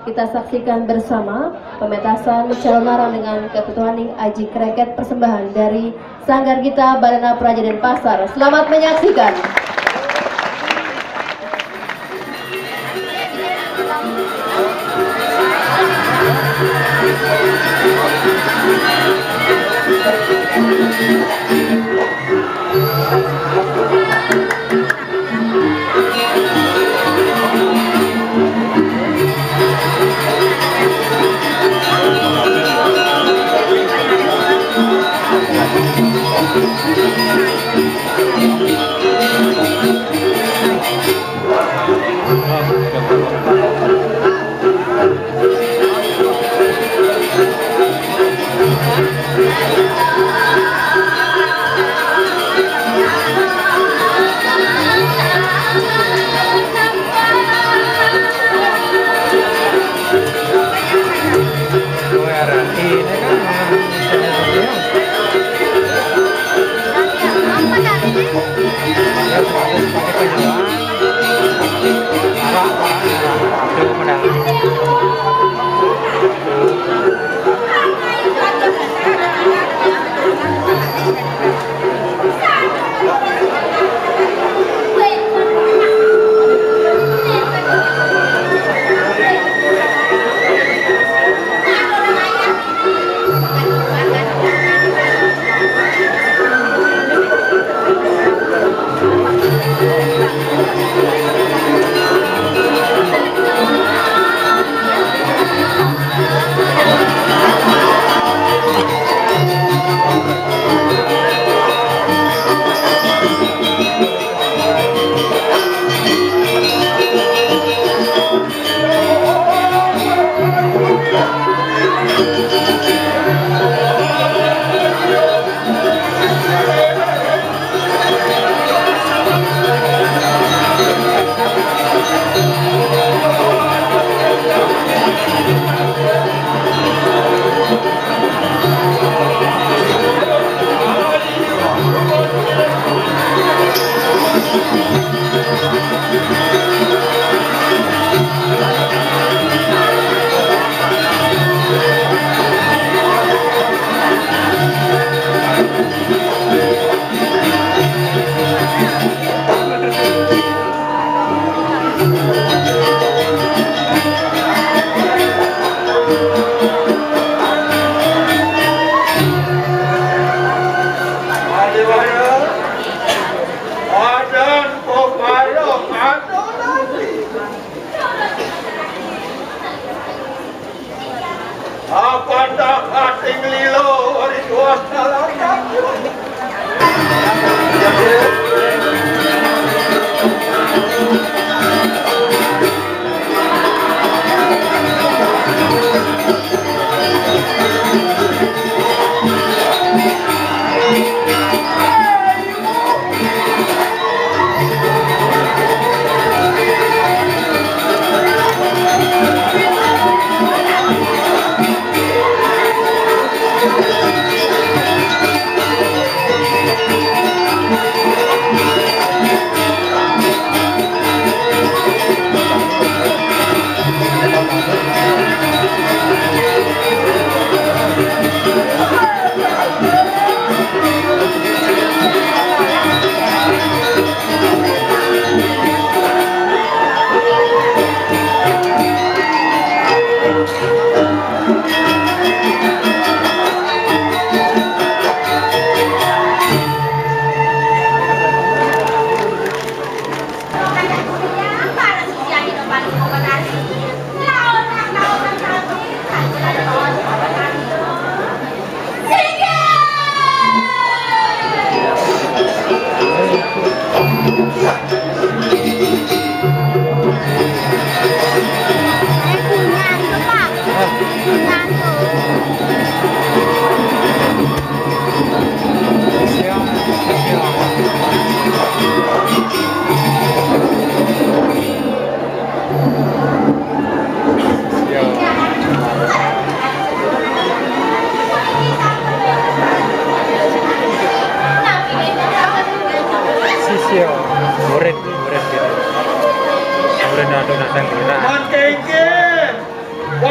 kita saksikan bersama pementasan calon arang dengan ketuhaning Aji Kreket persembahan dari Sanggar Gita Badana Praja Denpasar. Selamat menyaksikan.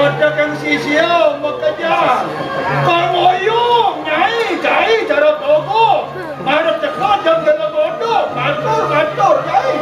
ada kang sisiau bekerja. Kamoyong nyai cai cara toko. Marah cepat jam kena bodoh. Kantor nyai.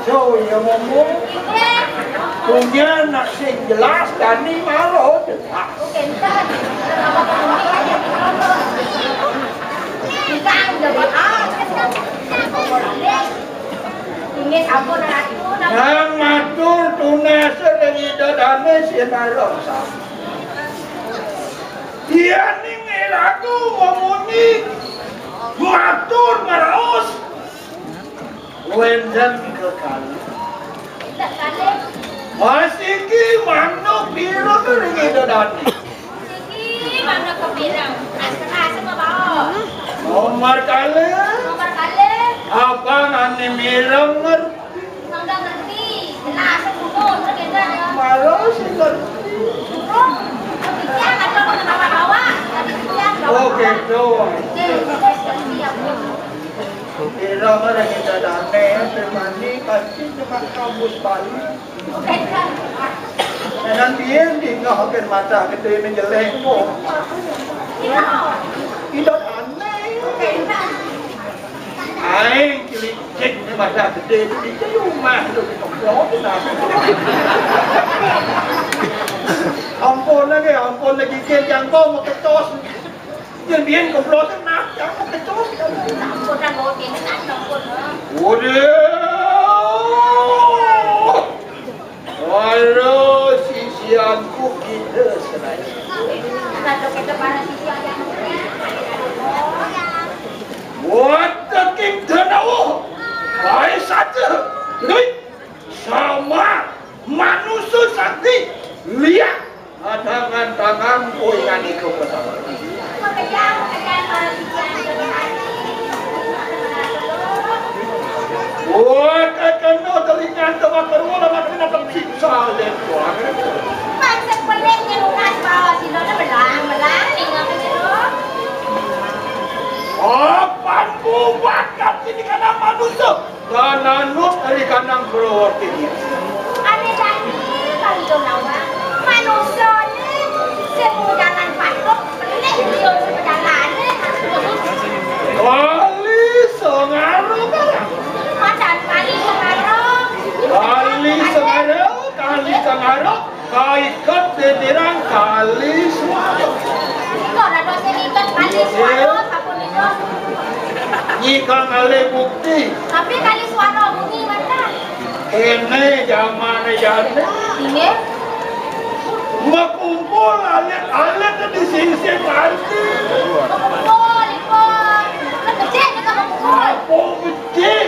So, ya ngomong punya nasi jelas dan ni malu jelas. Nang matur tunas dari dadane sinarong sa. Dia ni ngelaku ngomongin matur ngaraos. Wendan kekali. Masiki manuk biru tu ringi dadane. Siki manuk kepirang. Asa mabawa. Nomor kali. Abang ane mirang ngerti. Nggak ngerti. Jelas sebelum terkena. Malu sih ngerti. Kepikiran atau bawa. Oke, doang. Siap. Kira orang kita dane bermandi kasih cuma kampus Bali. Nanti yang di ngahakin mata gede menjelek kok. Tidak aneh. Aing cilik ni mata gede di rumah tu di komplot ampun lagi yang kau mau ketos. Yang dia komplot nak jangan ketos. Ampun dah bawa dia nak ampun. Waduh, sisianku kita sebenarnya. Kalau kita para sisian yang Buat king denau, baik saja. Lui, sama manusia sakti lihat tangan koingan itu bersama. Buat kena telinga tempat terwola makin nak siksa lepuan. Masa pelengnya lunas bawa sini dah belang tinggal menyeru. Apaan buat sini kandang manusia dan anut dari kandang berwarti dia. Ada lagi kali tu nawa manusia ni semua jalan patok peleng dia berjalan ni. Kali sengaruh kan? Macam kali sekarang. Kali sengaruh, kaikat bederang kali suara. Kau dah dosa ikat kali suara sapun itu. Jika ngale bukti, Tapi kali suara bunyi mana? ini zaman jana. Ini? Makumpul alit di sisi nanti. Mengkumpul, ikut. Kan kecil juga mengkumpul. Apa kecil?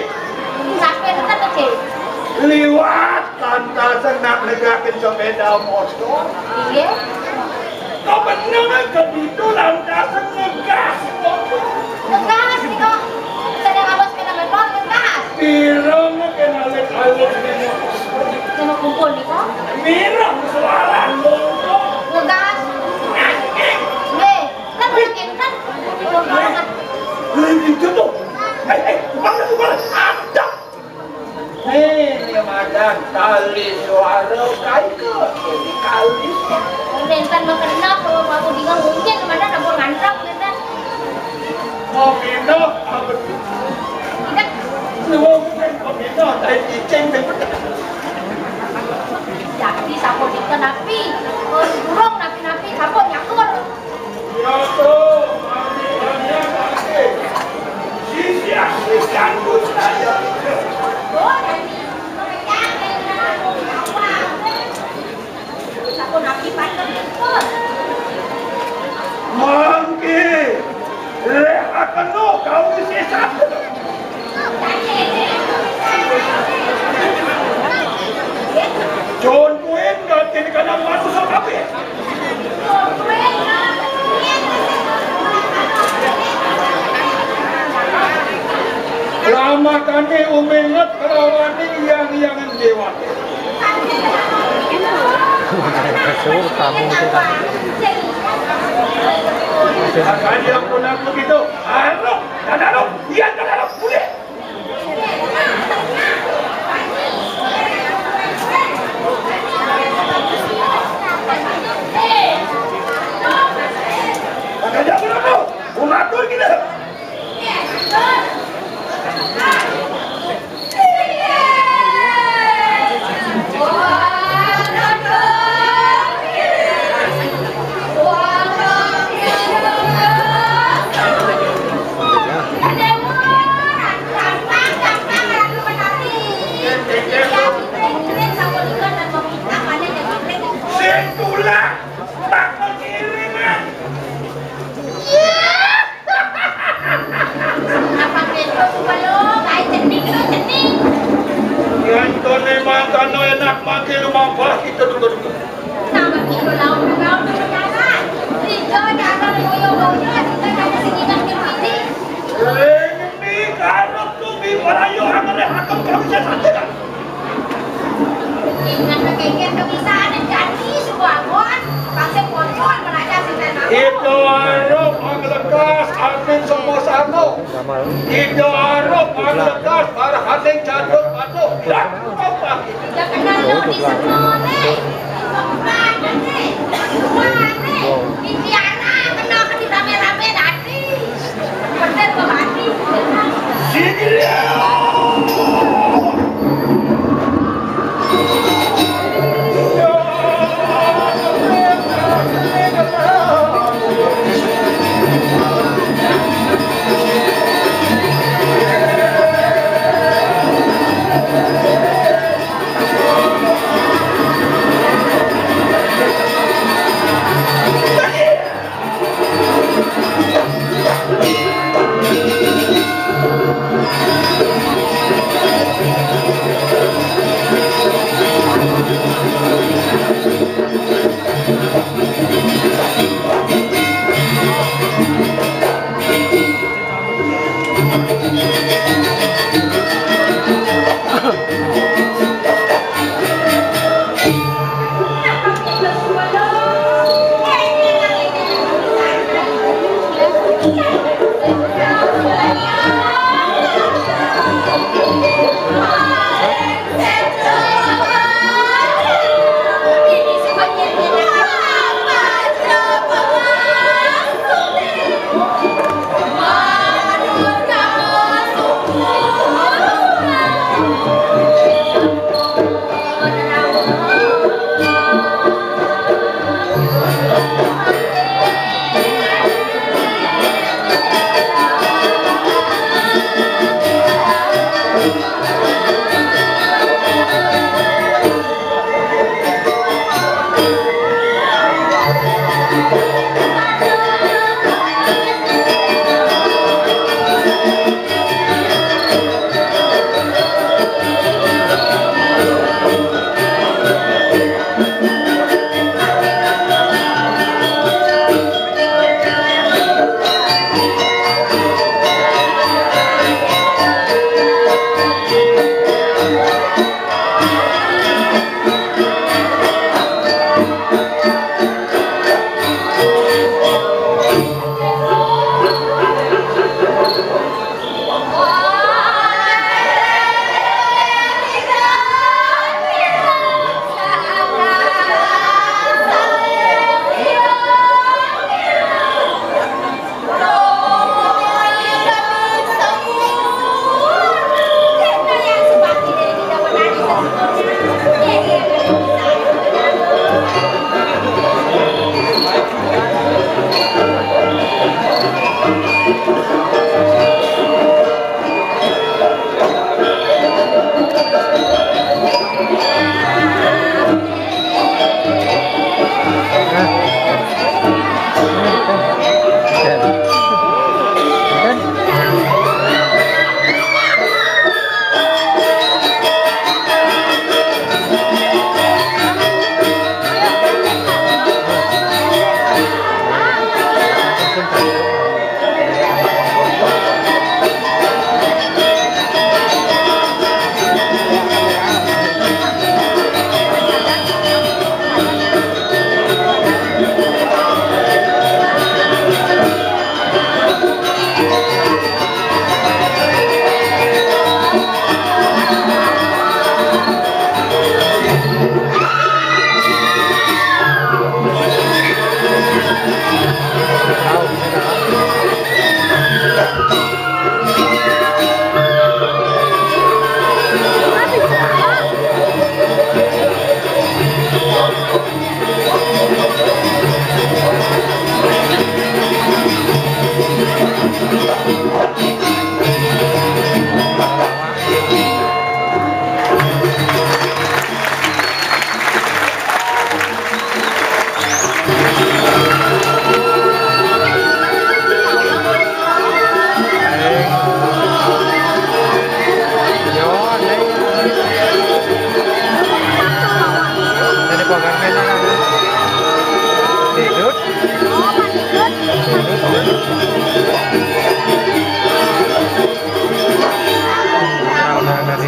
Sampai itu kan kecil. Liwat tanda senang legakin sepeda motor. Iya. Kau benar ke itu lantasan ngegas. Ngegas nih kok. Sedang abang sepeda motor ngegas. Pirang kena alit ini. Yang kumpul nih kok. Mirang suara motor. Ngegas. Nih, kan mungkin kan. Belum banget. Lebih jatuh. Mana ada dan kali suara kaika ini kali. Rentan makan kalau aku tinggal mungkin mana dapur ngantrak rentan. Mau pindah apa? Tidak. Mau pindah dari cicing betul. Jadi sapo kita napi, burung napi sapo nyakur. Ya tuh, mami. Sisi aku saja. Oh, jadi sapo napi pakai ikut. Mangki, akan kau isi satu. John Quinn dan kini kadang manusia tapi. Lama kami umingat kerawani yang dewa. Kali yang pun aku begitu. Halo, dadalo, iya dadalo, boleh. Makanya berapa? Umatur kita. Sentulah, tak mengiringan. Apa gitu kalau kayak cening. Yang kau makan enak makin lumampah kita dulu. Sama kilo laut berjalan. Rijo jalan boyo-boyo kita ada sekitar kiri. Ini karena tu bimarayo angare hakam kau bisa santai. Ingat kekeken kebiasaan jadi sebuah buat pasien kontrol meraja sistem Itu arop ang lekas amin semua sano. Itu arop ang lekas para hating jatuh patuh. Tak apa. Jangan kenal lo di semua nih. Mana nih? Mana nih? Di Tiara kenal di rame-rame tadi. Bener kok tadi. Sini dia.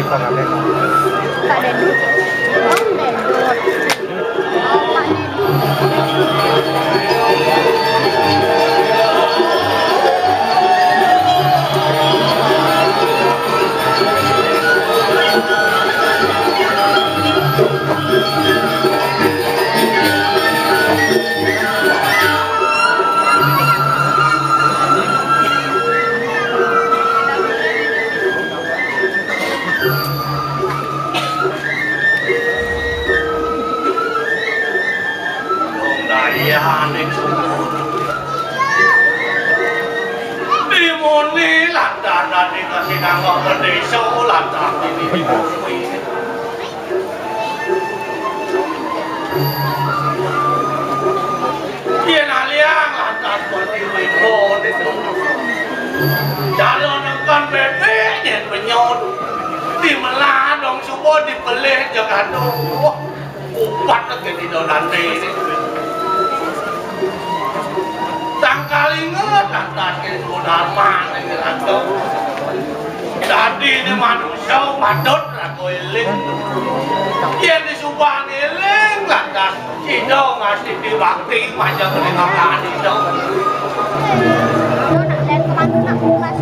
Kak Dedut. Om Dedut. Oh, Kak Dimuni lantaran dikasih nama berdesa lantaran ini dia naliang lantaran berdiri pun jalan akan bebeknya penyot di meladong semua dipelih jangan upat lagi di nanti tangkali ngelantas ke nama ini lantung tadi ini manusia padot ragu iling yang disubang iling lantas hidung ngasih dibakti macam menengahkan hidung dan kemana nak bukas?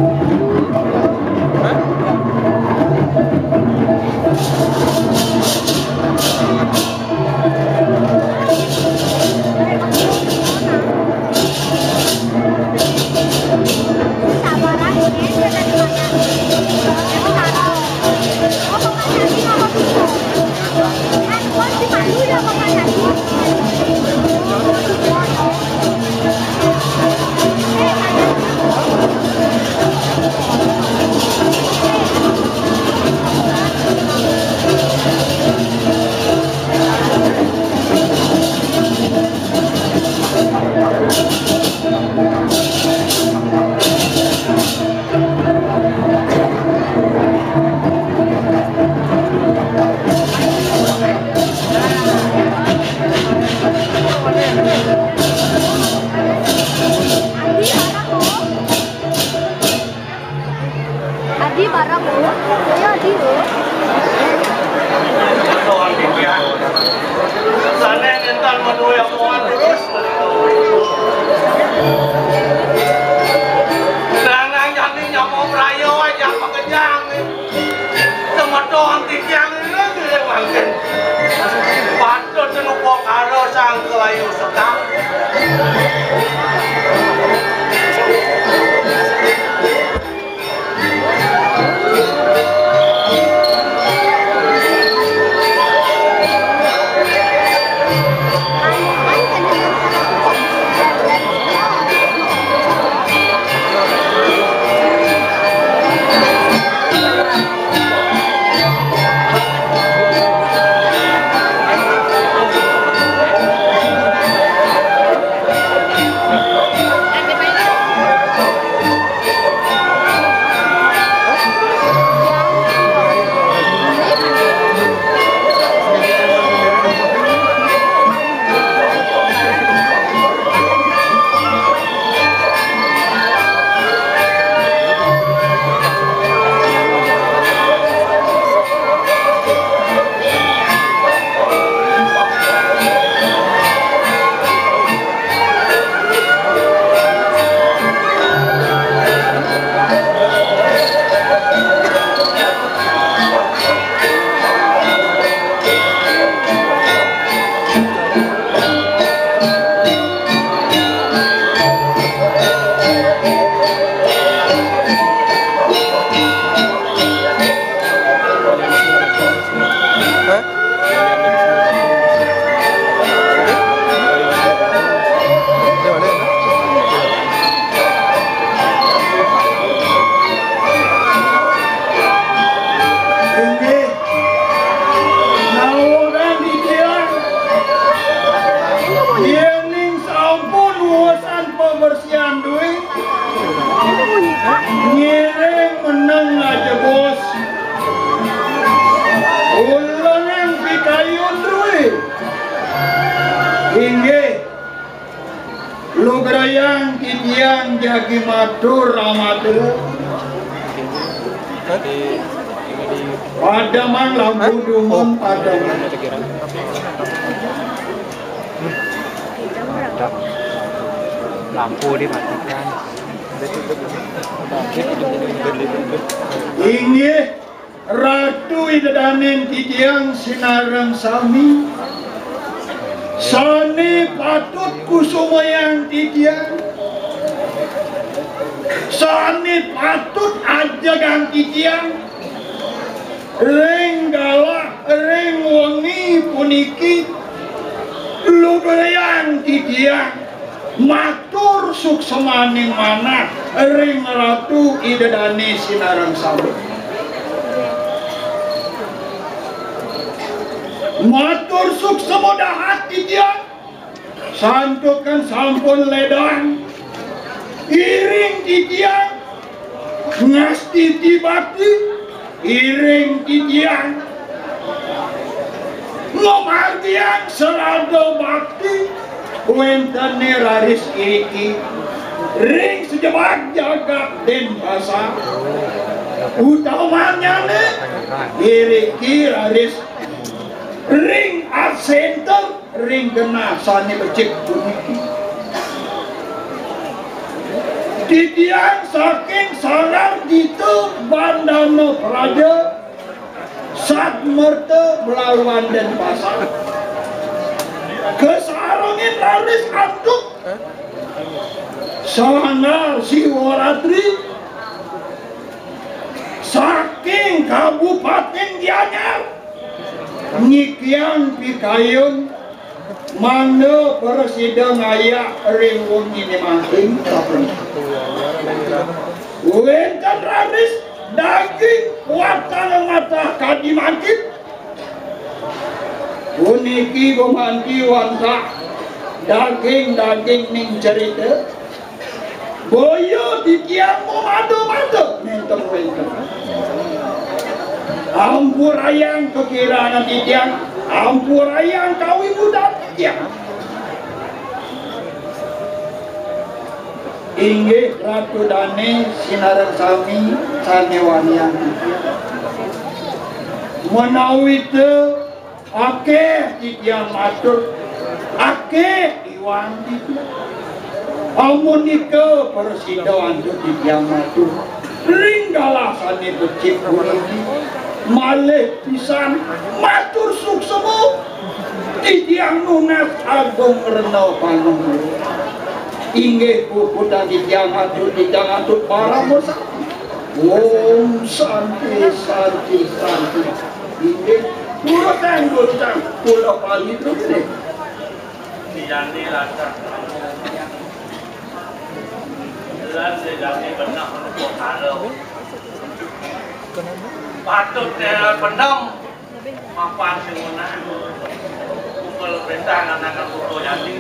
Lugrayang kitian jagi matur amatur Padamang lampu dumung padamang. Lampu dimatikan. Inggih Ratu Idadanen titiang sinareng sami. Sane patut kusumayang titiang. Sane patut ajagang titiang. Reng galak, reng wengi puniki lubeyan titiang. Matur suksemaning manah ring Ratu Idadane sinareng sami. Matur suksema hati dia santukan sampun ledang iring titiang ngasti tibati iring titiang ngomartiang selado bakti wentane raris iki ring sejebak jagat den pasar utamanya ne iki raris ring art center ring kena sani becik puniki titiang saking sangar gitu bandana praja sat merte melawan den pasar kesarongin laris antuk sangar Siwaratri saking Kabupaten Gianyar nyikian pikayun mangga presiden ayak ring wengi ni mangking wenten raris daging watan mata kadimangkit puniki gumanti wanta daging ning cerita boyo titiang mado-mado nenten wenten ampurayang kekiraan titiang ampurayang kawi budak titiang inggih Ratu Dane sinareng sami sanewanian titiang menawi teu akeh titiang matur akeh iwan titiang amunika persidoan titiang matur ringgalah sane becik puniki malih pisan matur suksema titiang nunas agung rena panunggal inggih puputan titiang atur para mosa om santi inggih kula tanggo kula pali terus Dijani rasa lan sejati benak untuk halo patut benem mapan semuna pukul perintah anak pukul jadi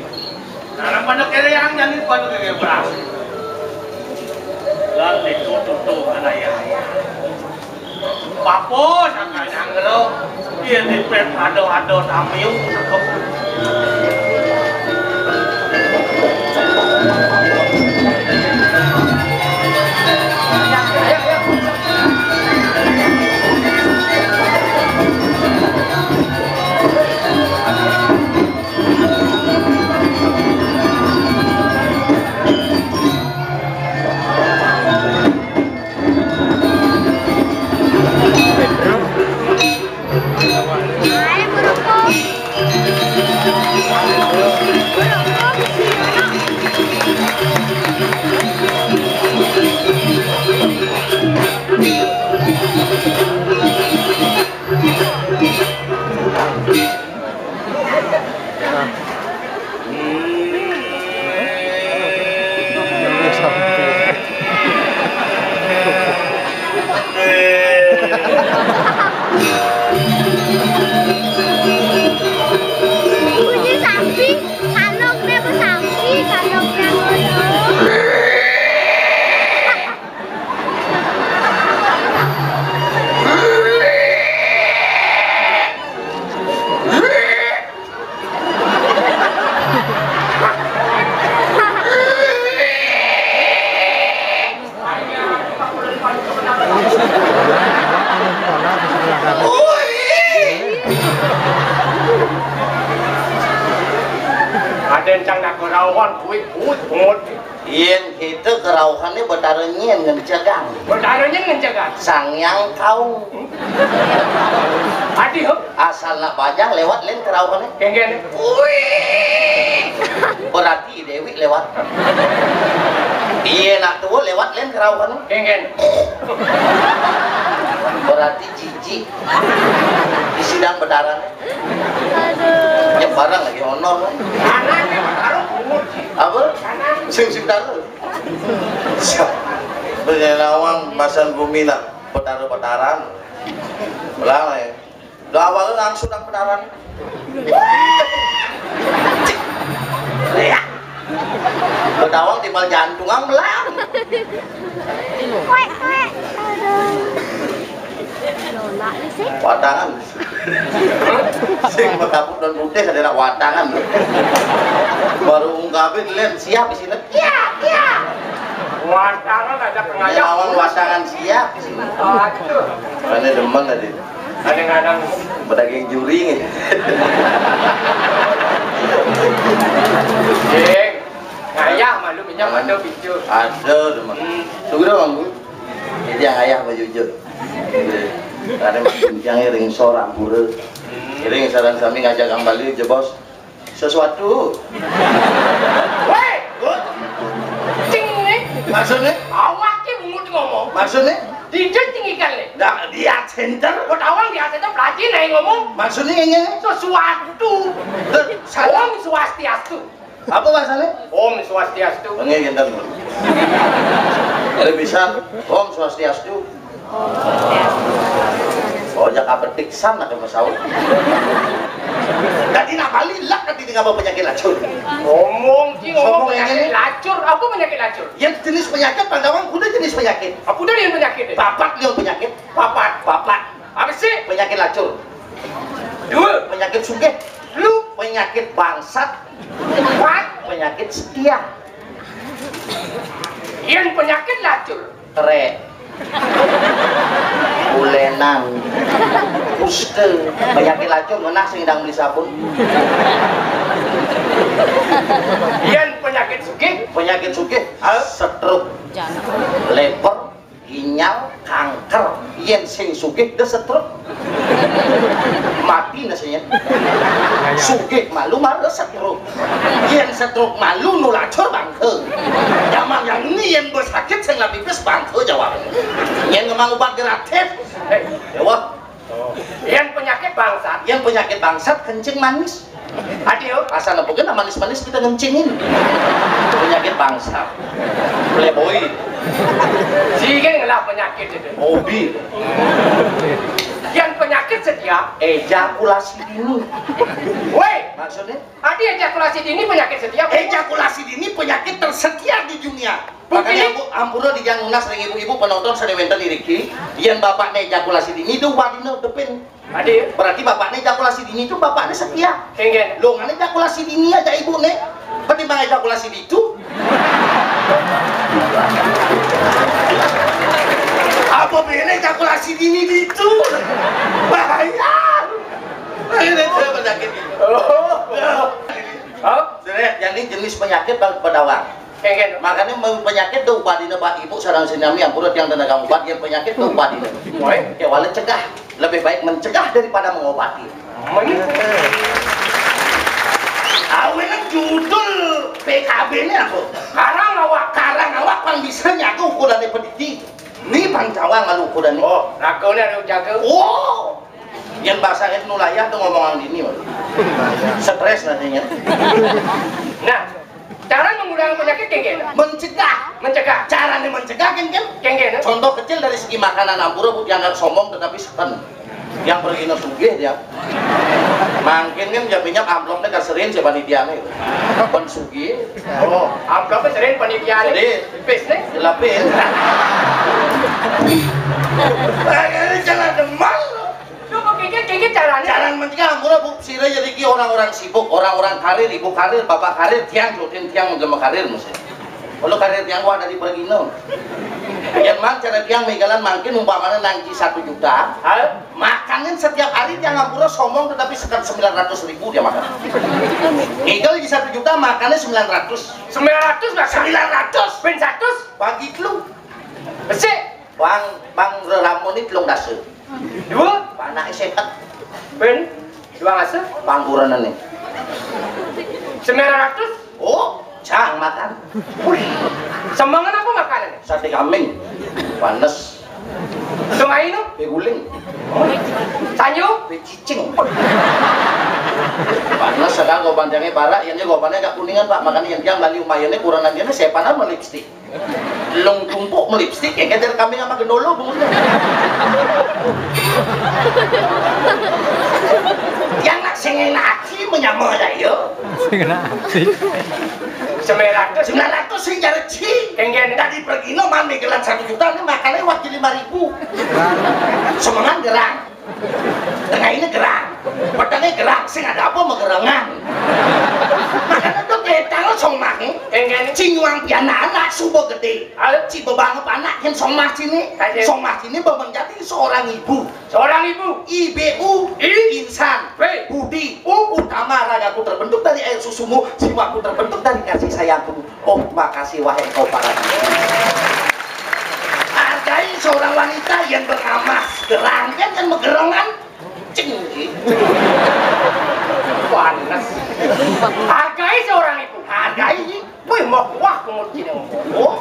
karena pada kira yang jadi pada kira berapa lan ditutup anak ya papo sangat janggero dia dipet ado tamiu Hai, Bro. Yen nak kerawan kuwi mut. Yen kita kerauhannya betaranya ngencegang. Betaranya ngencegan. Sangyang kau. Adi heup Asal nak bajang lewat lain kerauhannya. kenggen. Berarti Dewi lewat. Iya nak tua lewat lain kerauhannya. Kenggen. Berarti cici di sidang bedaran. Ya barang lagi honor. Kanan ke taruh umur. Apa? Sing taruh. Benyelawang masan bumi nak bedaran. Belang ya. Dah awal langsung nak bedaran. Bedawang timbal jantungan belang. Watangan. Sing bekapuk dan putih ada watangan. Baru ungkapin lihat siap di sini. Iya. Watangan ada pengayah. Awang watangan siap di sini. Aduh. Mana demen tadi. Kadang-kadang Pedaging juri nih. Jeng, ngayah malu minyak ada bicu. Ada demen. Tunggu dong bu. Jadi yang ayah mau jujur. Karena bincangnya ring sorak pura. Ring saran kami ngajak Kang Bali je bos. Sesuatu. Weh, cing nih. Maksudnya? Awak ki mungut ngomong. Maksudnya? Dijek tinggi kali. Dah dia center. Buat awang di atas pelajin nih ngomong. Maksudnya ini? Sesuatu. Om Swastiastu. Apa masalahnya? Om Swastiastu. Pengen gentar. Ada bisa Om Swastiastu. Oh, jak petik sana ke pesawat. Tadi nak balik lah tadi dengan penyakit lacur. Ngomong ki ngomong Ngomong yang penyakit ini. lacur. Apa penyakit lacur? Yang jenis penyakit pandawang kuda jenis penyakit. Aku dari yang penyakit. Papat yang penyakit. Papat. Apa sih? Penyakit lacur. Dua. Penyakit sugih. Lu penyakit bangsat. Empat. Penyakit setia. Yang penyakit lacur. Kere. Ulenang. Kuste. Penyakit lacur menang sing ndang beli sabun. Yang penyakit sugih. Penyakit sugih stroke, leper, ginjal, kanker. Yen sing sugih de stroke. Mati nasinya. Sugih malu malu stroke. Yen stroke malu nu lacur bangke. Zaman yang ini yen bos sakit sing lebih pes bangke jawabnya. Yen ngemang obat gratis. Dewa. Yang penyakit bangsat. Yang penyakit bangsat kencing manis. Adio. Asal apa kan manis-manis kita ngencingin. Penyakit bangsat. Playboy. Sige ngelah penyakit itu. Hobi. Yang penyakit setia. Ejakulasi dini. Woi. Maksudnya? Adi ejakulasi dini penyakit setia. Ejakulasi dini penyakit tersetia di dunia. Bukti? Makanya ampura di yang unas ring ibu-ibu penonton sedewenten iriki. Yang bapaknya ejakulasi dini itu wadina depin. Adi. Berarti bapaknya ejakulasi dini itu bapaknya setia. Kenggen. Lo ngane ejakulasi dini aja ibu nih. Ketimbang ejakulasi di itu. Apa bene ejakulasi dini di itu? Bahaya. Ini saya penyakit ini. Oh. Yang ini jenis penyakit pedawang. Kenggen. Makanya penyakit tuh upadina Pak Ibu sarang sinami ampura yang tenaga obat yang penyakit tuh upadina. Woi. Ya wala cegah, lebih baik mencegah daripada mengobati. Awenan judul PKB ini aku. Karang awak pang bisa nyaku ukuran pendidik. Ini pancawang malu ukuran. Oh, lakonnya harus jaga. Wow. Yang bahasa itu nulayah tuh ngomongan gini malu. Stres nantinya. Nah, cara mengurangkan penyakit kenggen. Mencegah. Caranya mencegah kan? Kenggen. Contoh kecil dari segi makanan ampura bu dianggap sombong tetapi seten. Yang pergi sugih dia. Mungkin kan jaminya amplopnya kaserin si panitianya itu. Kon sugih. Oh, amplopnya sering panitia Sering. Pes nih. Dilapin. Ini jangan demam. Coba kenggen caranya. Jangan mencegah ampura bu sira jadi orang-orang sibuk, orang-orang karir, ibu karir, bapak karir, tiang rutin tiang menggema karir mesti. Kalau karir tiang gua ada di pergi no. Yang mang cara tiang megalan mungkin umpamanya nangki 1 juta. Makanin setiap hari tiang ngapura somong tetapi sekitar 900.000 dia makan. Megal di 1 juta makannya 900. 900 lah. 900. Ben 100 Bagi telung. besik. Bang Ramon ini telung dase. 2 Panake sehat. ben 2 ngase Pangguran nih. 900. Oh, cang makan. Sembangan apa makanan? Sate kambing. Panas. Sungai itu? Beguling. Sanyo? Becicing. Panas sekarang gobanjangnya barak, yang gobannya agak kuningan pak. Makanya yang tiang bali umayanya kurang nantinya saya panas melipstik. Long tumpuk melipstik, yang kejar kambing sama gendolo bungkusnya. Yang nak singin aci menyamuk aja yo. 900 sing cari ci. Kenggen Tadi pergi no man megelan 1 juta ini makannya wakil 5.000. Semangat gerang. Tengah ini gerang. Petangnya gerang. Sing ada apa megerangan. Makanya tuh kita lo somah nih. kenggen Cinyuang piana anak subuh gede. Ci bebangap anak yang somah sini. Somah sini menjadi seorang ibu. seorang ibu IBU insan budi utama ragaku terbentuk dari air susumu, jiwaku terbentuk dari kasih sayangku. Oh makasih wahai kau para ibu. Hargai seorang wanita yang beramas gerangkan dan megerangan cinggi panas. Hargai seorang ibu. hargai Wih mau wah kemudian oh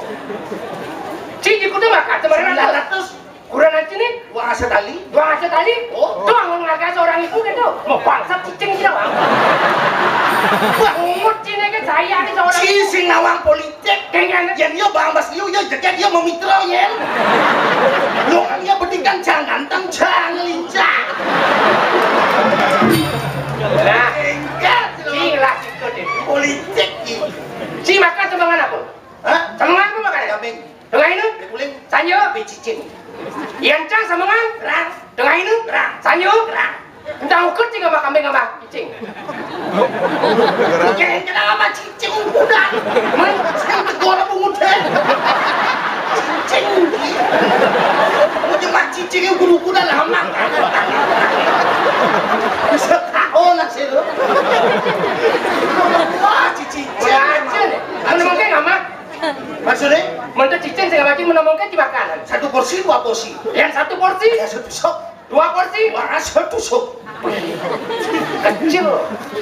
cici kudu makan sebenarnya 900 kurang aja nih uang aset tali 2 aja tadi Oh. tuh menghargai seorang ibu gitu mau bangsat cicing dia bang wah umut cini ke saya nih seorang si ibu sing ngawang politik kenggen yang dia bang bas dia jaket dia memitra yen lo dia bedikan jangan tang lincah nah enggak cilah cikut deh politik ini ci makan sembangan apa hah sembangan apa makan kambing tengah ini beguling sanyo becicing yancang sembangan gerang tengah ini gerang sanyo gerang entah ukur sih sama kambing sama cicing jangan kenal sama cicing udang men saya tegor penguda cicing mau cuma cicing yang kuda lama oh nasi lu wah cicing udah aja nih menemukan nggak mak maksudnya menurut cicing saya nggak menemukan di makanan 1 porsi 2 porsi yang 1 porsi ya 1 sop 2 porsi warna 1 sop kecil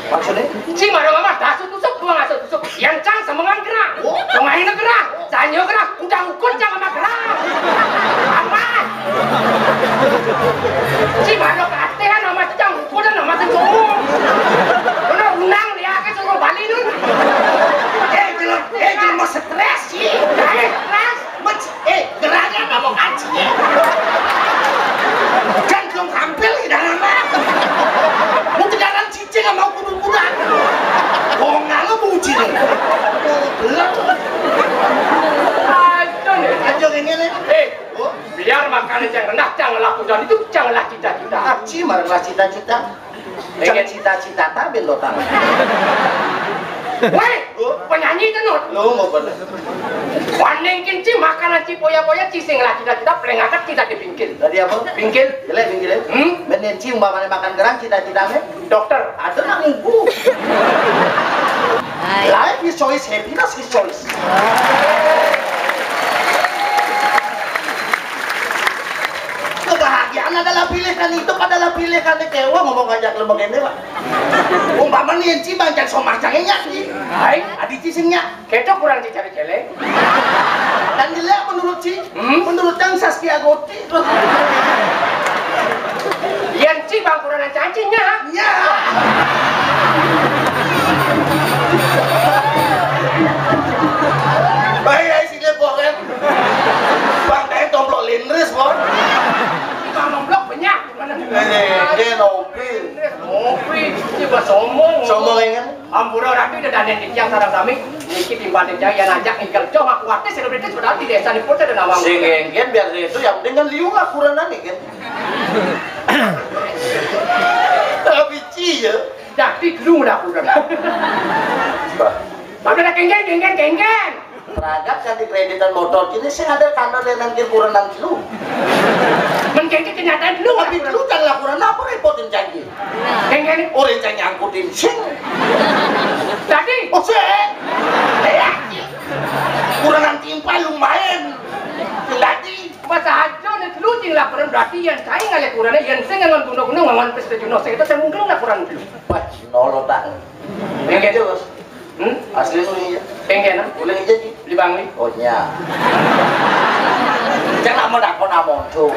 maksudnya si marah mama dasu tusuk 2 ngaso tusuk yang cang semangan gerang Oh. tengah ini gerang sanyo gerang udah ukur cang sama gerang apa si marah keatehan sama cang ukur dan sama sesuatu udah unang dia ke suruh balik nun belum mau stres sih stres gerangnya nggak mau kaji kan belum tampil di dalam mau kejaran cicing nggak mau kudu-kudan oh nggak lo buji nih belum aja ini nih biar makanan yang rendah janganlah kudan itu janganlah cita-cita aci marahlah cita-cita jangan cita-cita tapi lo tahu weh penyanyi tenut lo nggak bener Waning kinci makanan ci poya-poya ci sing lah cita-cita pelengakak kita di pinggir. tadi apa Pinggir jelek pinggirnya menenci umpamanya makan gerang cita-citanya dokter. ada nak ngumpu life is choice happiness is choice kebahagiaan adalah pilihan hidup adalah pilihan kewa ngomong ngajak lembaga ini pak umpama nih yang cibang jangan somacangnya nyaki Hai, adi cisingnya ketok kurang dicari celek. dan jelek menurut ci menurut Cang Saskia Goti Yang ci bang kurang cacinya. nya baik ay sini boken bang kayak tomplok lindris bang Bang nomblok banyak. dia nopi Ngopi, ci bahasa omong. sombong ingin Ampura rapi udah danen di tiang sarang kami. Niki timbang jaya najak ikel cong aku artis selebritis berarti desa di Purta dan awang. sing ingin biar itu yang penting kan liung lah kuranan nih kan tapi ci ya Jadi dulu dah kurang. Ada kenggen. Beragam kan di kreditan motor kini sih ada kantor yang nangkir kuranan dulu. Mencengke kenyataan dulu Tapi dulu kan laporan apa repotin janji. Kengene Orang janji angkutin sing. tadi Oh sih. Kuranan timpal lumayan. Lagi. pas aja nih dulu jing laporan berarti yang saya ngalih kurangnya yang saya nggak guna-guna nggak pesta juno saya itu saya mungkin laporan dulu. Wah, nolo tak. Pengen aja bos. Asli nu ya. Pengen Boleh aja sih. di Bangli. Oh nya. Jangan mau nak kona mondo.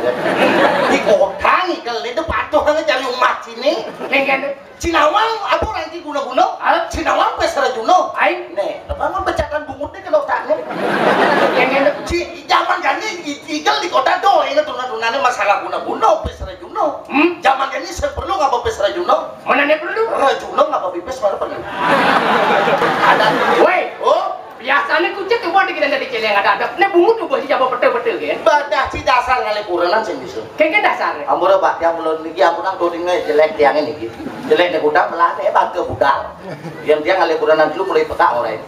Di kota nih kalau itu patuh kan cari umat sini. Pengen Cinawang apa nanti guna-guna? Cinawang pesera juno. Ai Nih, apa mau pecahkan bungutnya kalau tak nih? pengen Zaman kan ini tinggal di kota doh, ini tuna-tunanya masalah guna-guna pesera juno. Zaman kan ini perlu ngapa pesera juno? mana nih perlu? Juno ngapa pipes mana perlu? Ada. Woi, Oh, biasanya kucing tuh buat kita dari celeng ada. Nih bungut tuh bos siapa betul-betul kan? badah si dasar ngalih kuranan sing bisa. Kengke dasar. Amur pak, yang belum niki aku nang turingnya jelek tiangnya niki. Jelek nih budal melah nih bangke budal. Yang dia ngalih kuranan dulu mulai petak orang itu.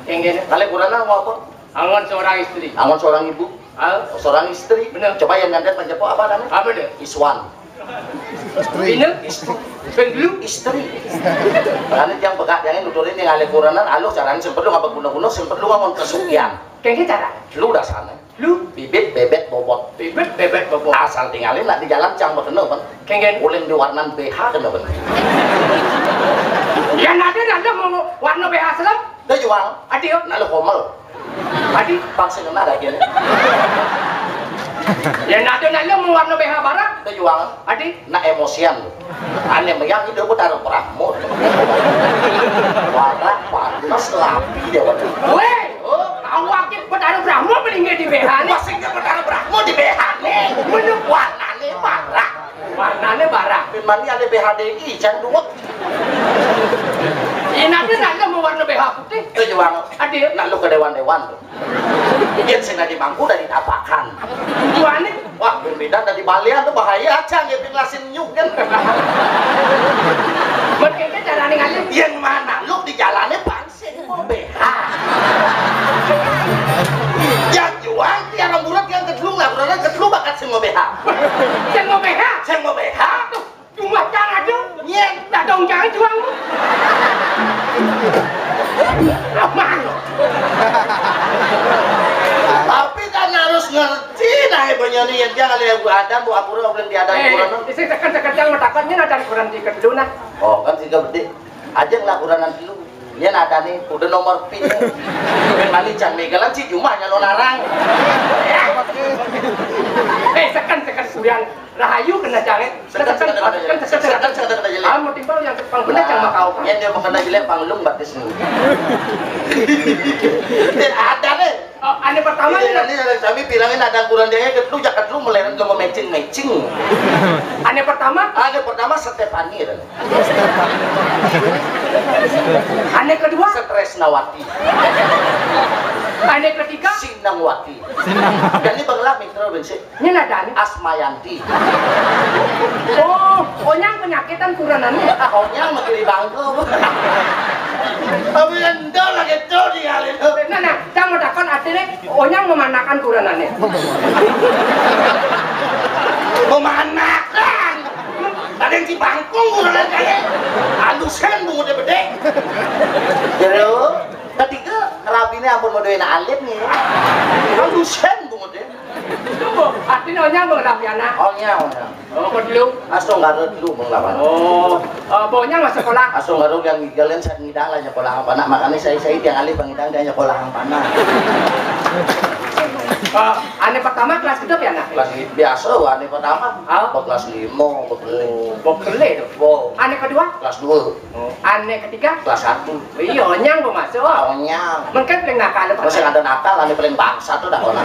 Kengke Ngalih kuranan mau apa? angon seorang istri. Angon seorang ibu, Al seorang istri. Bener. Coba yang nyandet penjepo apa namanya? apa deh? Iswan. Ini pendulu Istri. Karena yang pegat yang nuturin yang ngalih kuranan, aluh caranya sempet lu ngapa guna-guna, sempet lu ngamon kesukian. kengke cara. Lu udah sana. Lu Bibit bebet bobot. bebet bobo. Asal tinggalin nak di jalan cang bekenal kan. Kengke Uling di warnan BH kena kan. yang ada mau warna BH selam. Dia jual. Adio, Nak lu komel. adi. Paksa kena ada kira. Yang ada mau warna BH barat. Dia jual. Adi, Nak emosian. Aneh meyang itu aku taruh perahmu. Warna panas lapi dia waktu. weh, awaknya bertaruh Brahmo meninggal di BH nih. Masih dia bertaruh perahmu di BH nih. Menurut warnanya marah. Warnanya barat. Memang ini ada BHDI jangan duit. Ini ada mau warna BH putih. Dia jual. Adi, Nak lu ke dewan-dewan tuh. Dia sini di mangku dari tapakan. tuannya Wah, berbeda dari balian tuh bahaya aja ngelasin nyuk kan. berkengke cara ninggalin. Yang mana lu di jalannya pangsit mau BH. Yang jual tiara murad yang kedua lah, karena kedua bakat semua BH. Yang mau BH, Semua BH. tuh cuma cara aja. Nyen. Tak dong jangan jual. Aman. Tapi kan harus ngerti nah ibunya nih yang jangan lihat gua ada bu apura belum diada kurang. Isi tekan yang metakatnya ada kurang di kedua nah. Oh kan tiga gede. Aja lah kuranan dulu. Dia ada nih udah nomor pin. Mali can megalan sih cuma nyalo narang. Sekan suyan rahayu kena jaret. Sekan mau timbal yang pang bener yang makau. Yang dia mengenai jelek panglung batis nih. Dan ada deh. Ane pertama Ini kami bilangin ada kurang dia ketelu jaket lu meleret ke matching. ane pertama Ada pertama Stefani dan ane kedua Stresnawati, ane ketiga Sinangwati. Dan ini bangla mitra bensin ini ada ane Asmayanti. onyang penyakitan kuranannya Ahongnya menjadi bangke. Tapi anda lagi tuh di hal itu. nah jangan dapat artinya onyang memanakan kuranannya Memanakan. Ada yang di bangkung kurang kayak alusan bunga dia bedek. Jadi ketiga rabine ampun mau doain alit nih. Alusan bunga dia. artinya onyang mengendapi anak Ohnya. dulu Asal nggak dulu menglawan. onyang masuk sekolah Asal nggak yang ngidalin saya ngidang lah nyekolah ang panah. Makanya saya yang alih pengidang dia nyekolah ang panah. ane pertama kelas kedua ya anak Kelas biasa wah ane pertama. Kelas 5 bekele. bokele itu Wow. ane kedua Kelas 2. ane ketiga Kelas 1. iya onyang mau masuk Ohnya. mungkin paling nakal Terus yang ada nakal, ane paling bangsa tuh dah orang.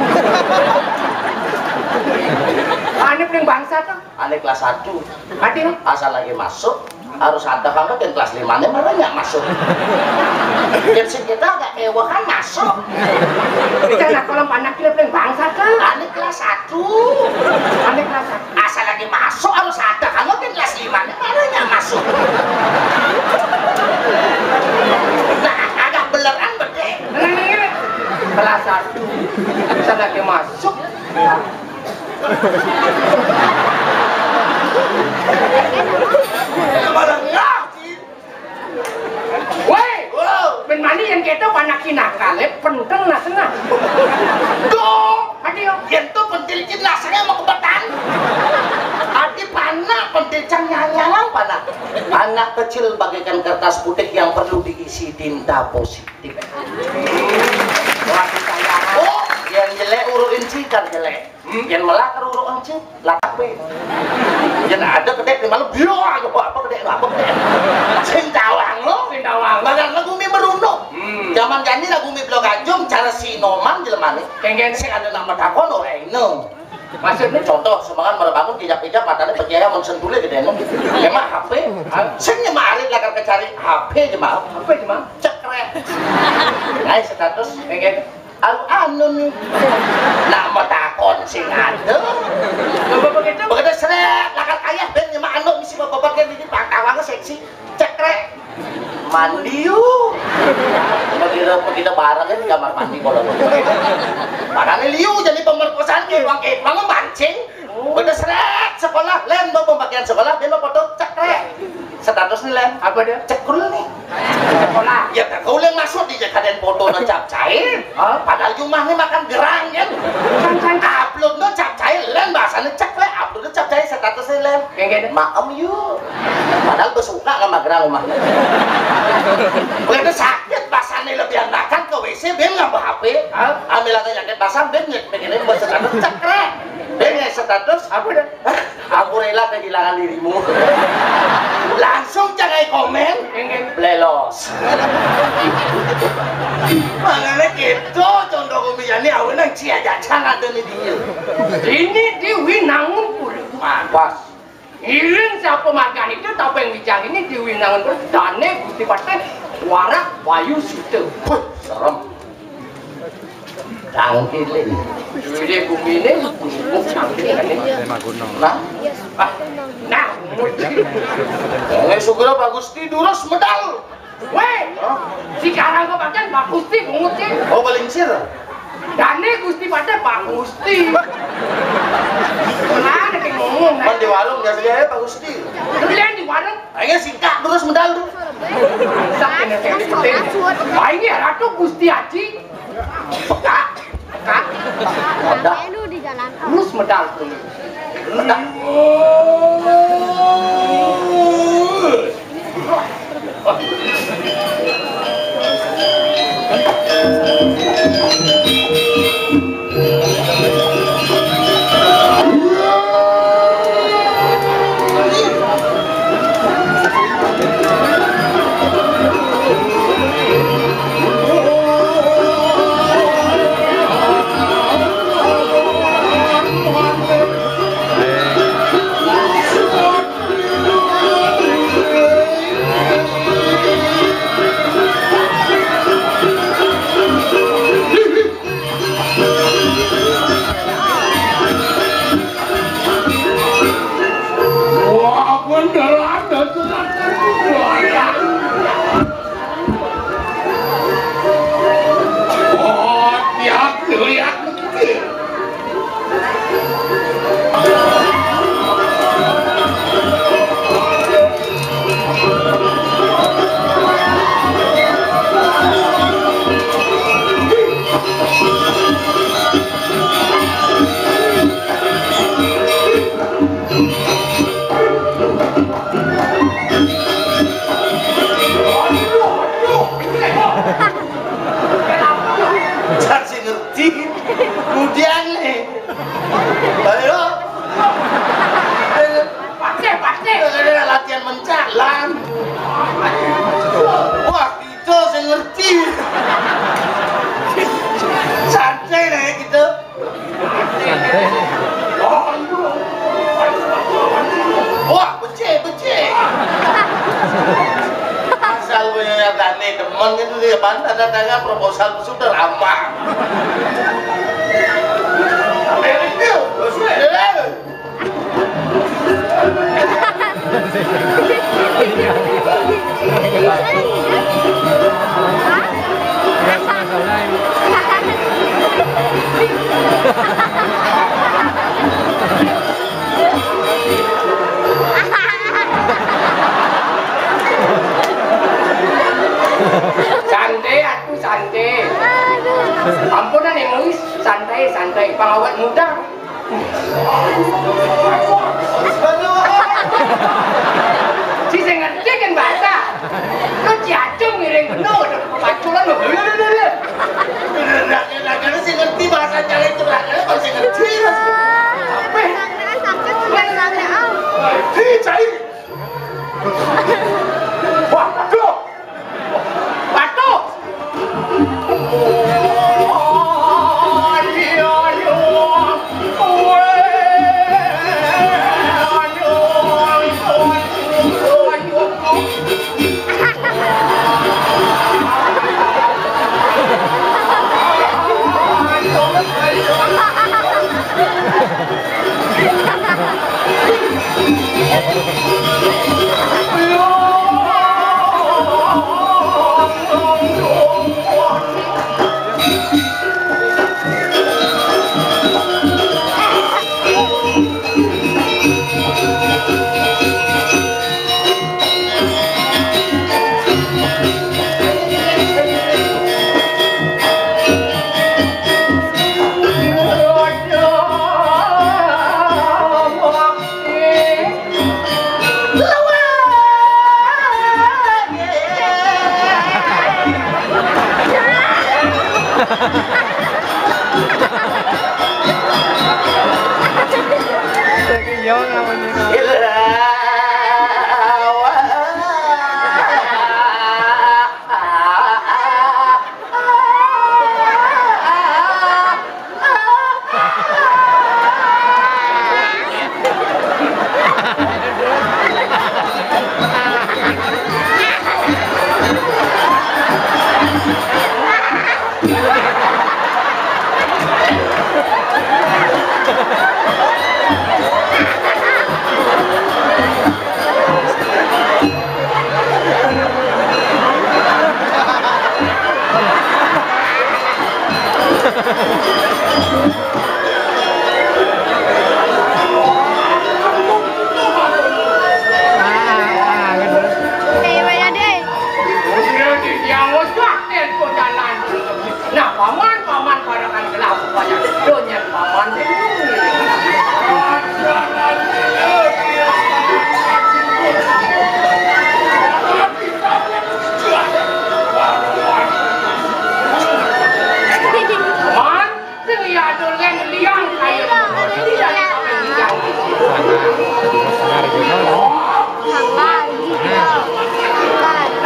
ane paling bangsa tuh Ane kelas 1, adil asal lagi masuk harus ada banget yang kelas 5 nya malah nggak masuk. Dan kita agak ewa kan masuk. kita nak kalau anak kita paling bangsa tuh Ane kelas 1, ane kelas satu asal lagi masuk harus ada kamu yang kelas 5 nya malah nggak masuk. Nah agak beleran bedek. masuk. Malah ngaji. Woi, Wow. ben mani yang kita panak kinakale penteng na tengah. Dong. Adio, Yen tuh pentil jenazahnya mau kebetan. Adi panah pentil nyanyalang panah. Anak kecil bagaikan kertas putih yang perlu diisi tinta positif. Wah saya. Oh, yang jelek uruin cikar jelek. Yang melakar uruin cik lape. Yang ada kedek di malam bio apa kedek apa kedek. Sing cawang lo. sing dawang. Bagan lagu mi merunduk. Zaman jani lagu mi blok ajung cara sinoman jelemane. Kengen Sing ada nama takon ora eno. maksudnya Contoh semangat merebangun kijap-kijap matanya berjaya mensentule gede eno. Emang HP. Sing nyemarit lakar kecari HP jemaah. apa cuma? Cekrek. Nah status Kengen anu nih. Nama takon sing ada. coba begitu. Begitu seret lakar ayah ben nyemak anu misi bapak di pangkawange seksi. Cekrek. Mandi yuk. Begitu barangnya di kamar mandi kalau barangnya liu jadi pemerkosaan kayak bangun mancing. Begitu seret sekolah len mau pembagian sekolah dia mau foto cekrek. Status nih len Apa dia? cekul nih. Sekolah. Ya tak kau yang masuk di jakaden foto no cap cair. Padahal rumah nih makan gerang kan. Upload no cap cair len bahasanya cekrek upload no cap cair statusnya len. Kengen Maem yuk. Padahal bersuka sama gerang rumahnya. Begitu sakit basahnya lebih makan ke WC ben nggak HP. Ambil lagi jaket basah ben begini buat status cekrek. Ben status apa dia? aku rela kehilangan dirimu. Langsung jangan komen. Kengen Blelos. Makanya gitu contoh kumiyani awin yang cia jajan ada nih dia. ini di winangun pula. Pas. Irin siapa makan itu tapi yang bijak ini di winangun pula. Dane gusti paten warak wayu situ. Serem. Cangkilin. Jadi bumi ini bubuk cangkir kan ini. Nah, Nah, yang syukur Pak Gusti durus medal. weh, sekarang kau pakai Pak Gusti bungut sih. Oh belingsir. Dane Gusti pada Pak Gusti. Mana ada yang ngomong? Kan di warung biasa ya Pak Gusti. Kalian di warung? Ayo singkat durus medal tuh. Sampai nanti wah ini ratu Gusti Haji. Kak, kak, Ada. terus medal tuh. Medal. Jadi ngerti. Kemudian nih. Ayo. Pasti. Latihan mencalan. Wah, itu saya ngerti. Santai nih gitu. Wah, becek. Asal punya tani temen itu dia tanda-tanda proposal sudah lama. Hah? Ampunan egois, santai, pengawet muda. Si saya ngerti kan bahasa. Lo jatuh miring penuh, paculan lo. Karena saya ngerti bahasa jalan itu kalau saya ngerti. Cair. Waduh.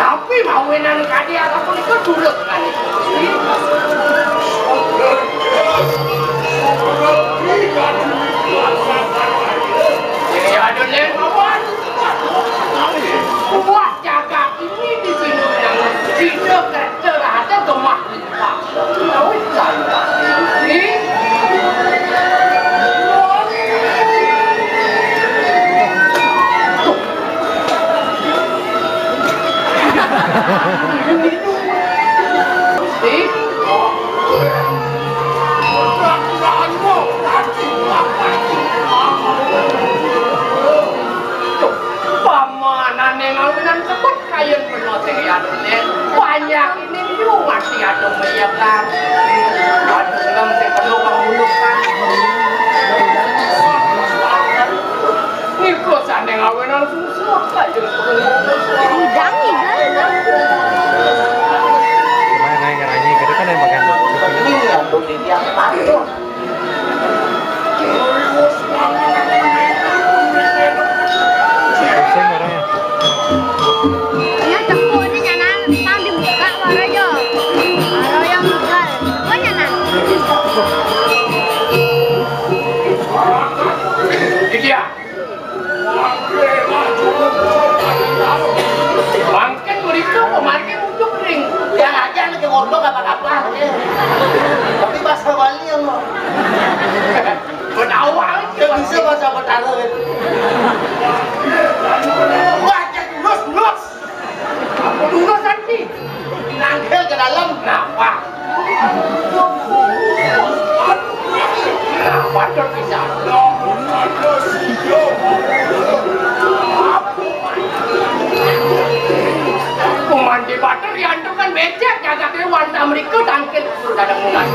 Tapi mawinan kadi apapun itu dulu kan. Ini ada lewat. Buat jaga ini di sini yang tidak terada gemah lipat. Tahu tak? Ini pamanan yang ngawinan sebut kayen penoteng ya banyak ini juga masih ada meyakan ada dalam penuh penghulukan ini kosan yang ngawinan susah kayen Udang nih kan? Ini yang boleh yang patuh. Ya tepuk ini nyanan, tang dibuka baru aja. Baru yang buka, kok nyanan? dia bangken beriku kemarin untuk ring Yang aja lagi ngordok apa-apa. Tapi bahasa Bali yang mau. berdakwah Gak bisa bahasa Betara. Wajah lulus. apa dulu nanti Nangkel ke dalam. kenapa kenapa terpisah Kumandi batur yang itu kan becek jaga kewan Amerika tangkil sudah ada mulai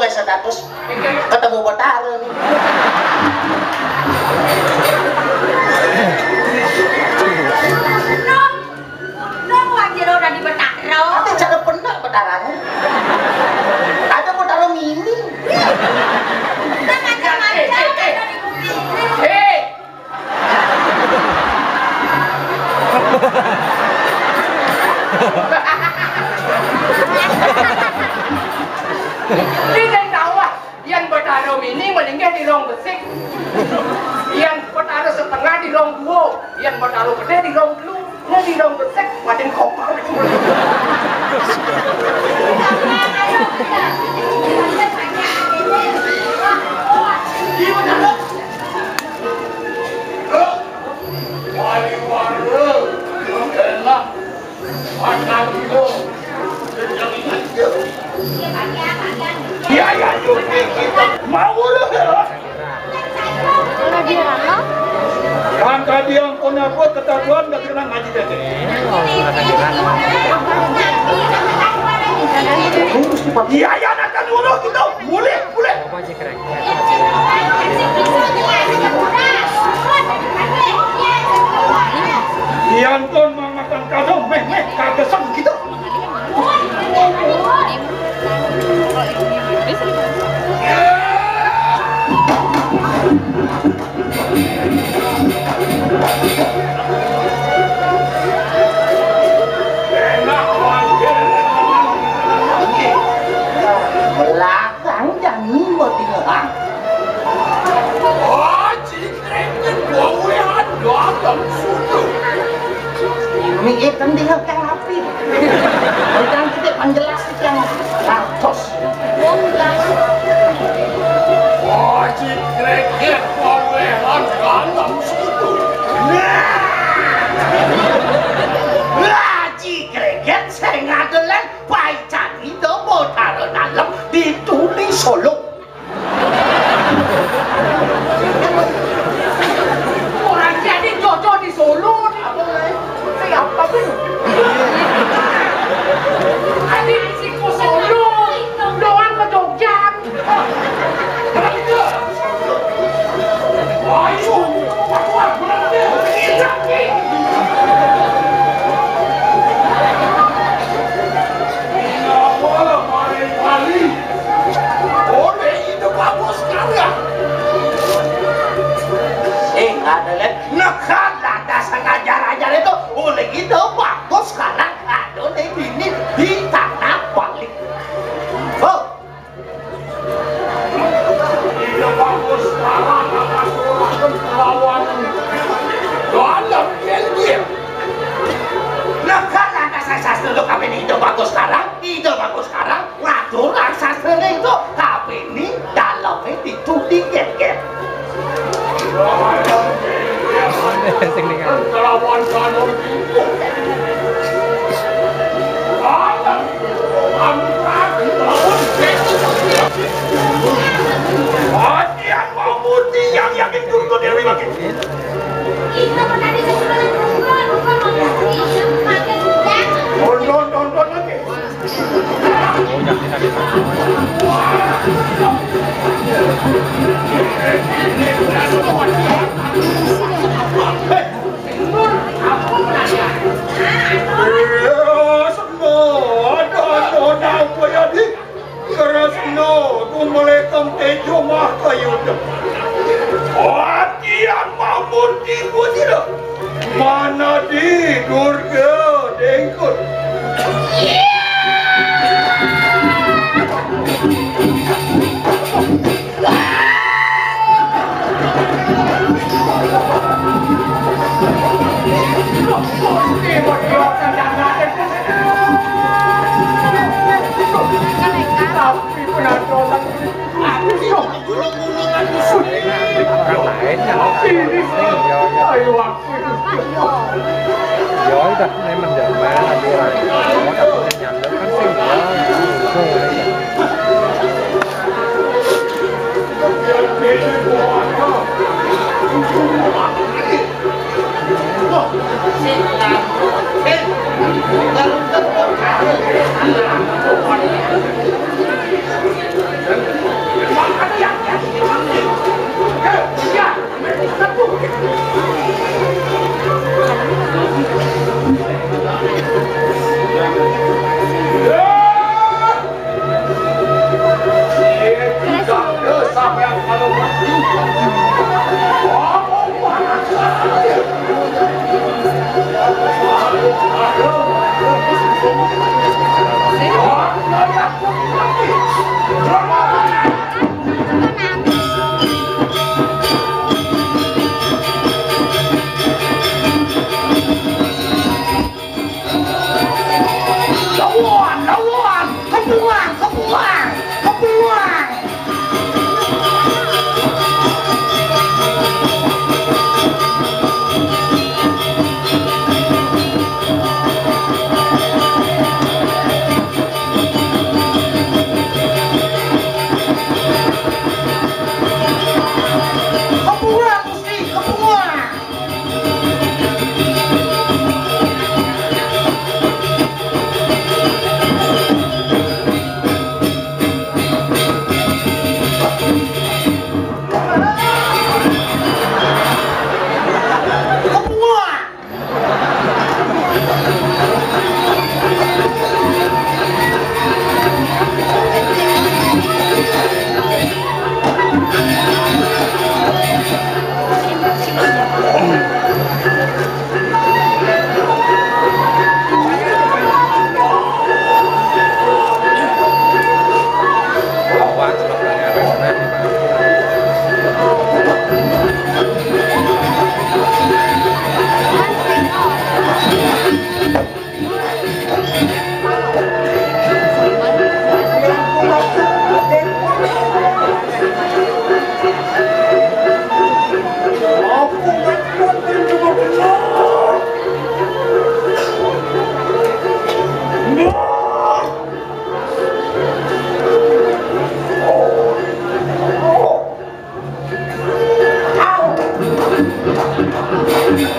status ketemu Betaran. Nong wajiro udah di Betaro. Tapi cara pernah Betaran. Ada Betaran mini. Kita macam-macam ada di bukit. Hei. Ini yang tahu ah, yang Betaro mini meninggal di rong besik, yang Betaro setengah di rong dua, yang Betaro gede di rong telu, ini di rong besik macam kopar. Ya ya yuk kita mau loh. Yang tadi yang kenapa ketahuan nggak kena ngaji tadi? Iya ya nak dulu kita boleh. Yang ton makan kado meh kagesan gitu. Belakang jangan mau tinggal. Oh, cikrekin bawean datang sudu. Mikir kan dia yang api. Bukan kita penjelas yang ratos. Oh, cikrekin bawean datang sudu. Laji greget saya ngadelan baik cari dobo taruh dalam ditulis Solo. Orang jadi cocok di Solo. Siapa pun? Adik si ke Solo, doang ke Jogja. Ayo, kuat berarti kita. Kali, boleh hidup bagus kalian. Ngadelan negara dasar ngajar-ajar itu boleh gitu bagus sekarang ada ini di tanah balik. Oh, Hidup bagus sekarang akan kurangkan lawan dalam Belgia. negara dasar sastra itu kami hidup bagus sekarang ngatur sastra itu kami ini dalamnya dituding get. Lawan kanon itu. Alam angkat lawan Adian Mahmudi yang yakin dulu Dewi lagi. Itu tadi sesudah bukan pakai udang. Nonton lagi. Mana di Durga Dengkut. Tapi penonton Gulung-gulungan musuh. ini ayo aku giỏi thật nên mình giận mà là đi rồi có tập nên nhận được kháng sinh của cô đấy. Hãy subscribe cho kênh Ghiền Mì Gõ để không bỏ lỡ những video hấp dẫn. Halo.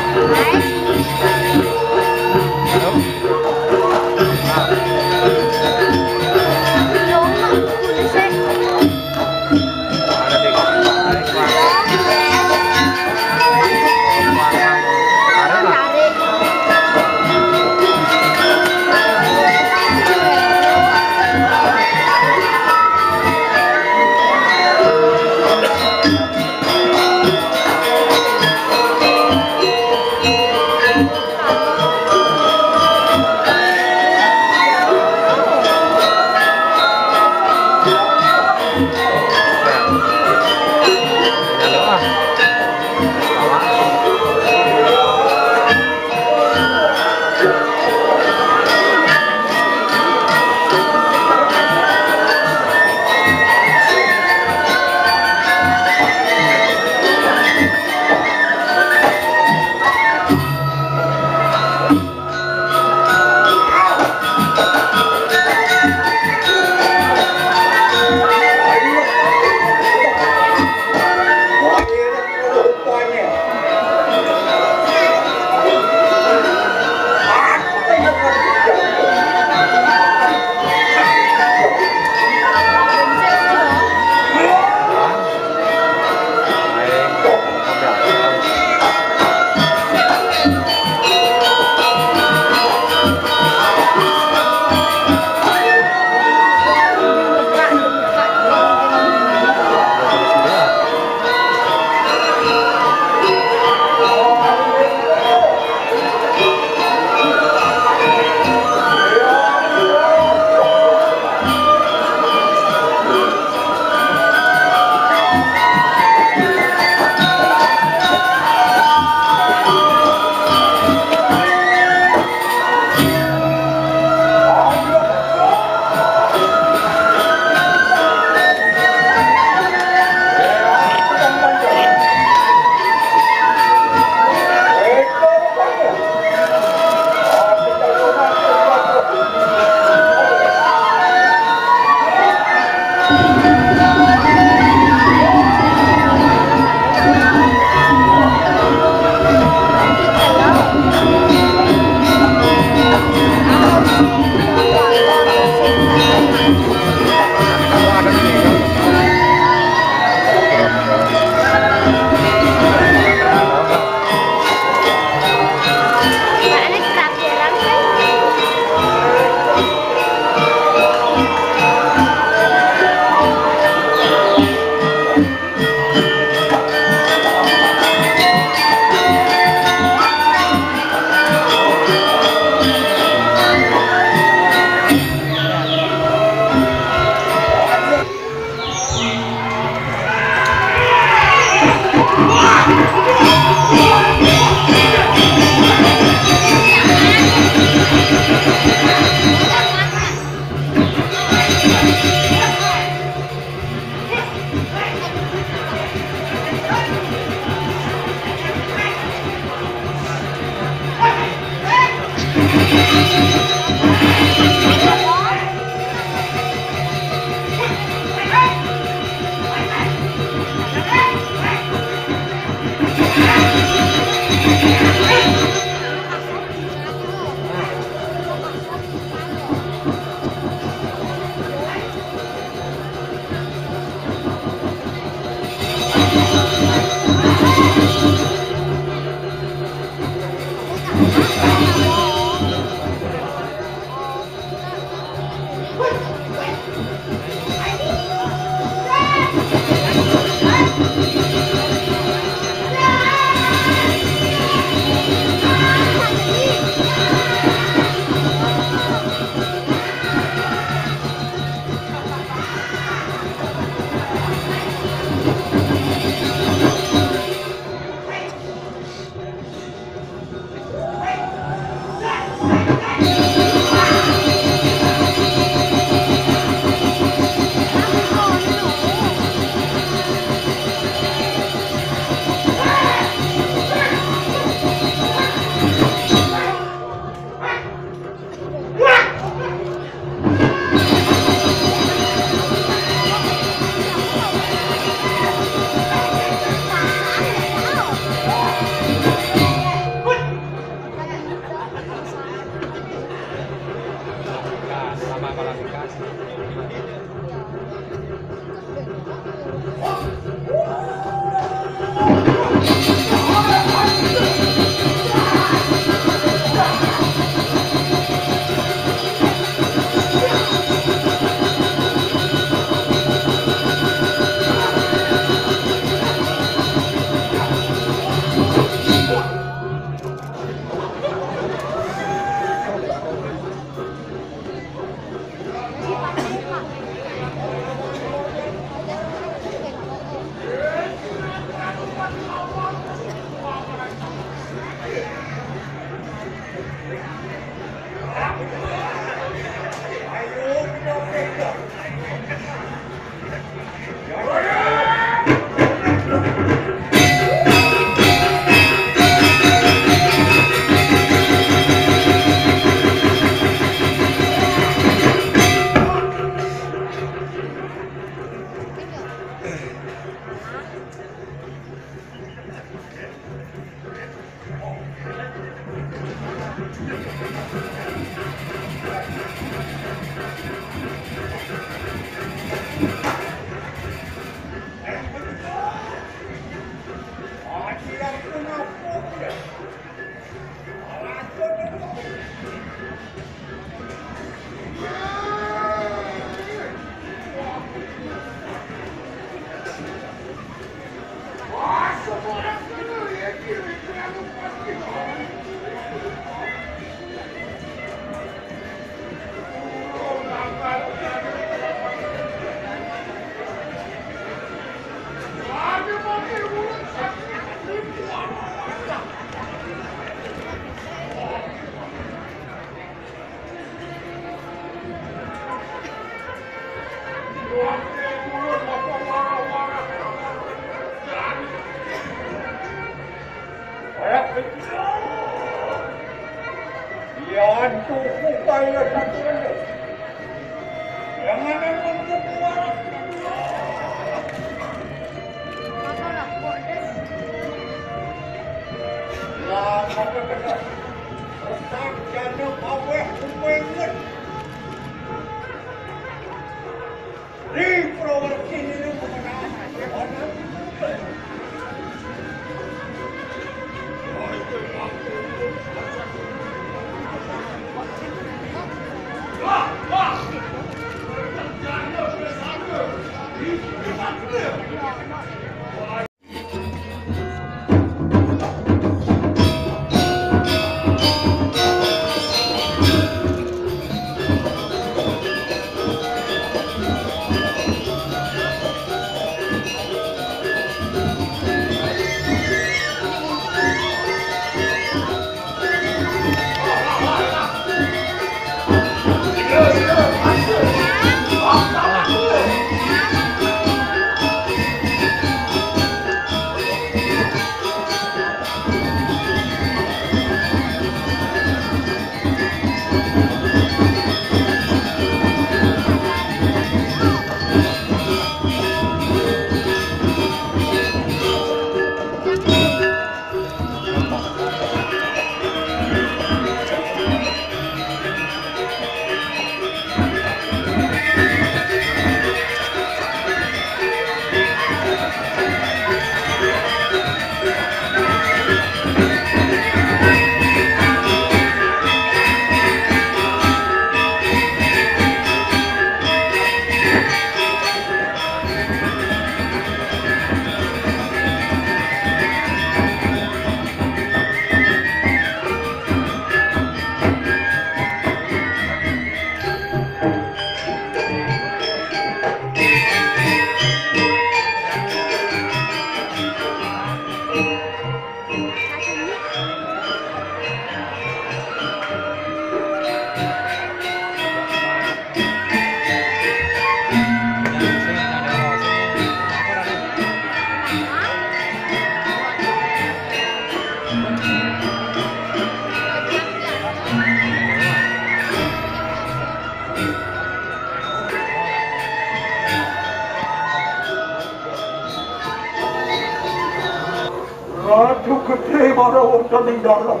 Ratu gede mana wonten ing dalem.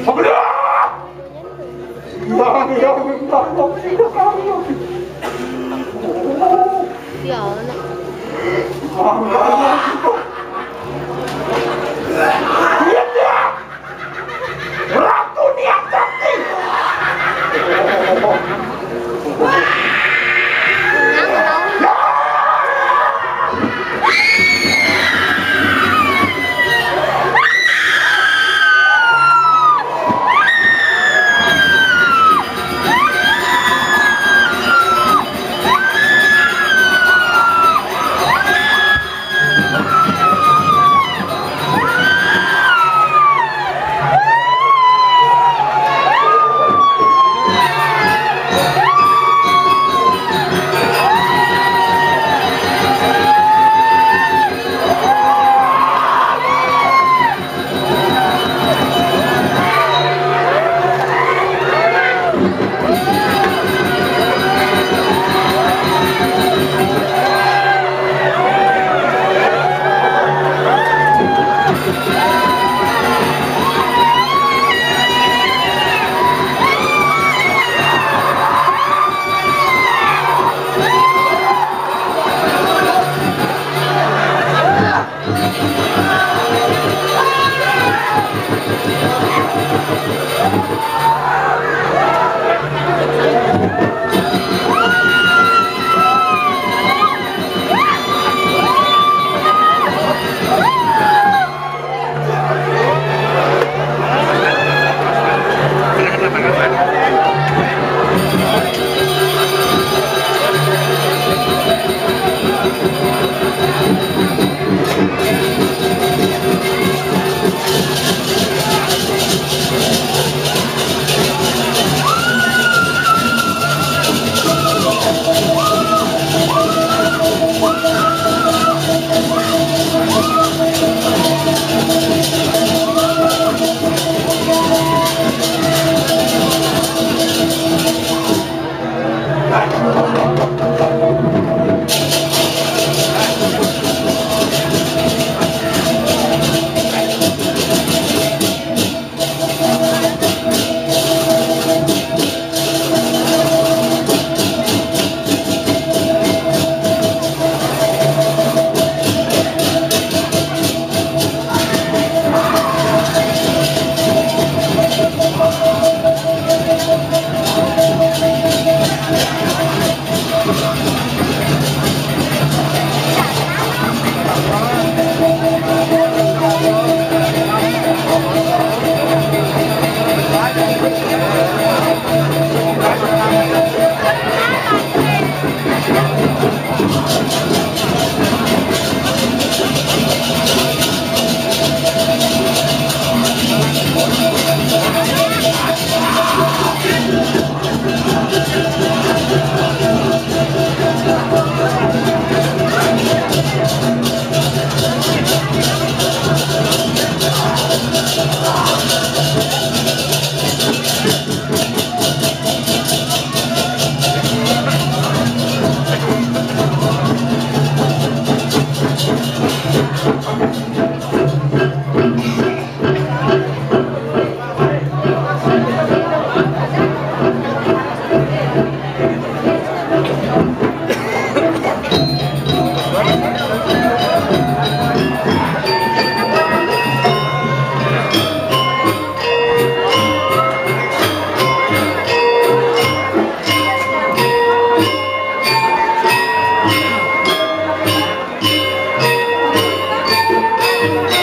Ablah! Yang minta tidak kamu. Ya, nak. Ratu niat sakti. Thank